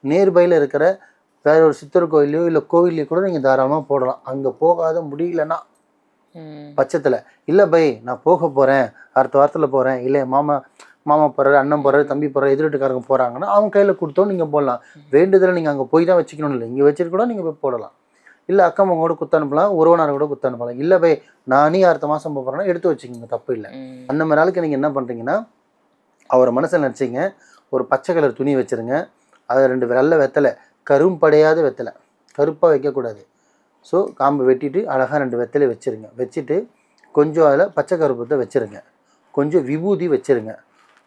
நியர்பையில் இருக்கிற வேற ஒரு சித்தர் கோயிலையோ இல்லை கோவிலையோ கூட நீங்கள் தாராளமாக போடலாம். அங்கே போகாத முடியலன்னா பட்சத்தில், இல்லை பை நான் போக போகிறேன், அடுத்த வாரத்தில் போகிறேன், இல்லை மாமா போகிறாரு, அண்ணன் போகிறாரு, தம்பி போகிறாரு, எதிர் வீட்டுக்காரங்க போகிறாங்கன்னா அவங்க கையில் கொடுத்தோம் நீங்கள் போடலாம். வேண்டுதலை நீங்கள் அங்கே போய் தான் வச்சுக்கணும் இல்லை, இங்கே வச்சுட்டு கூட நீங்கள் போய் போடலாம். இல்லை அக்கம்மா கூட குத்து அனுப்பலாம், உறவினர் கூட குத்து அனுப்பலாம். இல்லை பை நானே அடுத்த மாதம் போகிறேன்னா எடுத்து வச்சுக்கோங்க, தப்பு இல்லை. அந்த மாதிரி ஆளுக்கு நீங்கள் என்ன பண்ணுறீங்கன்னா, அவரை மனசில் நினச்சிங்க, ஒரு பச்சை கலர் துணி வச்சுருங்க, அதை 2 வெள்ளை வெத்தலை, கரும்படையாத வெத்தலை, கருப்பாக வைக்கக்கூடாது. ஸோ காம்பு வெட்டிட்டு அழகாக 2 வெத்தலை வச்சுருங்க. வச்சுட்டு கொஞ்சம் அதில் பச்சை கருப்பத்தை வச்சுருங்க, கொஞ்சம் விபூதி வச்சுருங்க.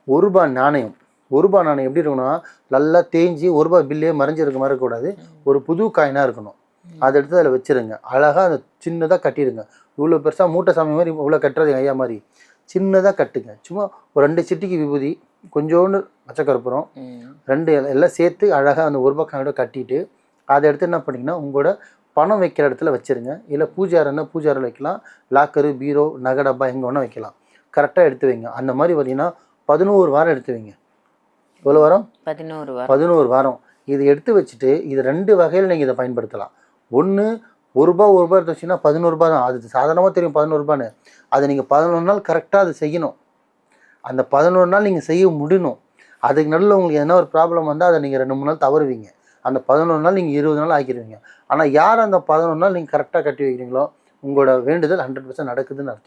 ₹1 நாணயம், ₹1 நாணயம் எப்படி இருக்கணும்னா நல்லா தேஞ்சி ₹1 பில்லே மறைஞ்சிருக்க மாதிரி இருக்கக்கூடாது, ஒரு புது காயினாக இருக்கணும். அதை எடுத்து அதில் வச்சுருங்க. அழகாக அதை சின்னதாக கட்டிடுங்க. இவ்வளோ பெருசாக மூட்டை சாமி மாதிரி இவ்வளோ கட்டுறது ஐயா மாதிரி சின்னதாக கட்டுங்க. சும்மா ஒரு 2 சிட்டிக்கு விபூதி, கொஞ்சோண்டு பச்சை கற்பூரம், 2 எல்லாம் சேர்த்து அழகாக அந்த ₹1 காயினோட கட்டிட்டு அதை எடுத்து என்ன பண்ணிங்கன்னா உங்களோட பணம் வைக்கிற இடத்துல வச்சுருங்க. இல்லை பூஜை அறைன்னா பூஜை அறையில் வைக்கலாம், லாக்கரு, பீரோ, நகை டப்பா எங்கே வேணால் வைக்கலாம். கரெக்டாக எடுத்து வைங்க. அந்த மாதிரி பார்த்தீங்கன்னா 11 வாரம் எடுத்து வைங்க. எவ்வளோ வாரம்? 11 வாரம். இதை எடுத்து வச்சுட்டு இது 2 வகையில் நீங்கள் இதை பயன்படுத்தலாம். ஒன்று ₹1 எடுத்து வச்சிங்கன்னா ₹11 தான். அது சாதாரணமாக தெரியும் ₹11. அதை நீங்கள் 11 நாள் கரெக்டாக அதை செய்யணும். அந்த 11 நாள் நீங்கள் செய்ய முடியணும். அதுக்கு நடுவில் உங்களுக்கு என்ன ஒரு ப்ராப்ளம் வந்தால் அதை நீங்கள் 2-3 நாள் தவறுவீங்க. அந்த 11 நாள் நீங்கள் 20 நாள் ஆக்கிடுவீங்க. ஆனால் யார் அந்த 11 நாள் நீங்கள் கரெக்டாக கட்டி வைக்கிறீங்களோ உங்களோட வேண்டுதல் 100% நடக்குதுன்னு அர்த்தம்.